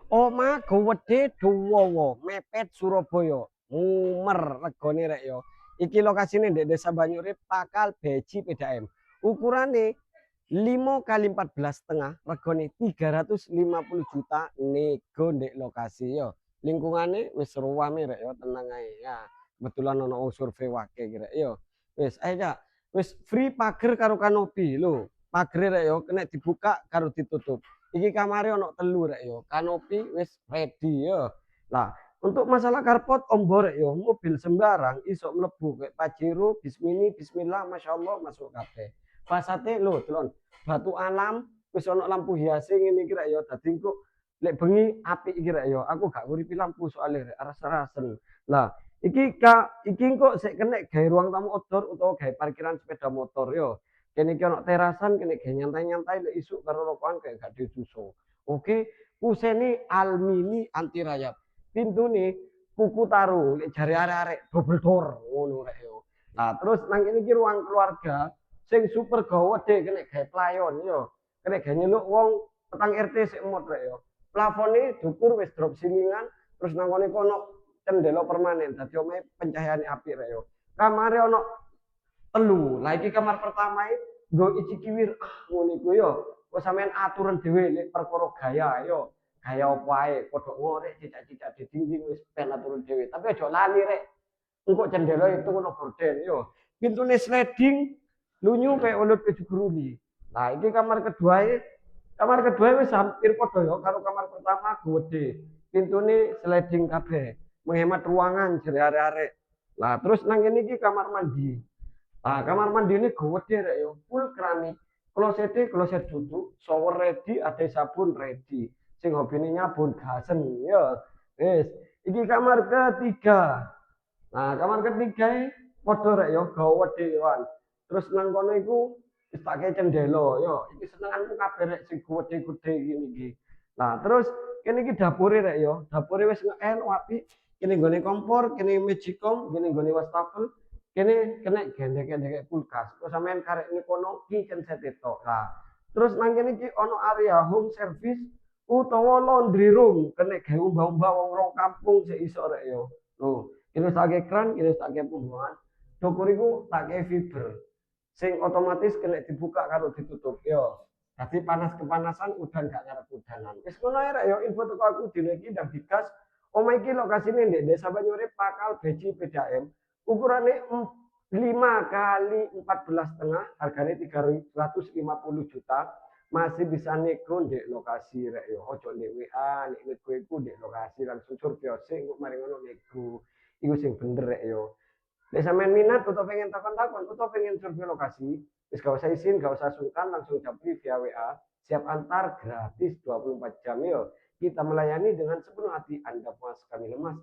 Omah gowedhe dawa mepet Surabaya. Mumer regane rek yo. Iki lokasine ndek Desa Banyurip Pakal Beji PDAM. Ukurane 5 kali 14,5 regane 350 juta nego ndek lokasi yo. Lingkungane wis ruwame rek yo, tenang ae ya. Kebetulan ono wong survei wake rek yo. Wis ayo Cak. Wis free pager karo kanopi lho. Pagere rek yo kena dibuka karo ditutup. Iki kamare ono telu rek yo. Kanopi wis ready yo. Lah, untuk masalah carport ombo rek yo, mobil sembarang iso mlebu kayak Pajero, Bismini, Bismillah, Masya Allah masuk kabeh. Fasate lho, delon. Batu alam wis ono lampu hias ngene iki rek yo. Dadi engko lek bengi apik iki rek yo. Aku gak nguripi lampu soalnya rek aras-arasen. Lah, iki kok sik kenek gawe ruang tamu outdoor utawa gawe parkiran sepeda motor yo. Kene iki ono terasan, kene gawe nyantai-nyantai lek isuk karo rokokan kayak gak disuso. Oke, kusene almini anti rayap. Pintune kuku taruh, lek jare arek-arek double door ngono rek yo. Nah, terus nang kene iki ruang keluarga sing super gawede kene gawe playon yo. Kene gawe nyeluk wong petang RT sik emot rek yo. Plafone dukur wis drop silingan, terus nang kene kono cendela permanen. Dadi omahe pencahayaane apik rek yo. Kamare ono telu. Lah iki kamar pertama nggo iji kiwir ngono iku yo. Kok sampean aturan dhewe lek perkara gaya yo. Gaya opo ae, padha ngorek cicak-cicak di dinding wis ben aturan dhewe. Tapi aja lali rek. Engko cendela itu ngono gorden yo. Pintune sliding lunyu kayak ulut kejuguruli. Nah, iki kamar kedua wis hampir padha yo karo kamar pertama gede. Pintune sliding kabeh. Menghemat ruangan jere arek-arek. Lah terus nang kene iki kamar mandi. Ah, kamar mandi ini gede rek yo, full keramik. Kloset duduk, shower ready, ada sabun ready. Sing hobine nyabun gasen yo. Wis, iki kamar ketiga. Nah, kamar ketiga padha rek yo, gawede yoan. Terus nang kono iku wis tak kei cendela yo. Iki senenganku kabeh rek sing gede-gede ngene iki. Nah, terus kene iki dapure rek yo. Dapure wis ngeen apik. Kene nggone kompor, kene magicom, kene nggone wastafel, kene kena gendek-gendek kulkas. Terus sampean karek ini kono kitchen set itu. Nah, terus nang kene iki ono area home service utawa laundry room. Kena gawe umbah-umbah wong rong kampung sik iso rek yo. Loh, kene sake kran, kene sake pembuangan. Dukur iku tak fiber. Sing otomatis kena dibuka karo ditutup yo. Jadi panas kepanasan udan gak ngarep udanan. Wis ngono ae rek yo info teko aku dino iki ndang digas. Omah iki lokasine ndek Desa Banyurip Pakal Beji PDAM. Ukurannya 5 kali 14,5 harganya 350 juta masih bisa nego di lokasi rek yo ojo ndek WA nek nego iku ndek lokasi langsung survei sing mari ngono nego iku sing bener rek yo nek sampean minat atau pengen takon-takon atau pengen survei lokasi wis gak usah izin gak usah sungkan langsung japri via WA siap antar gratis 24 jam yo kita melayani dengan sepenuh hati Anda puas kami lemas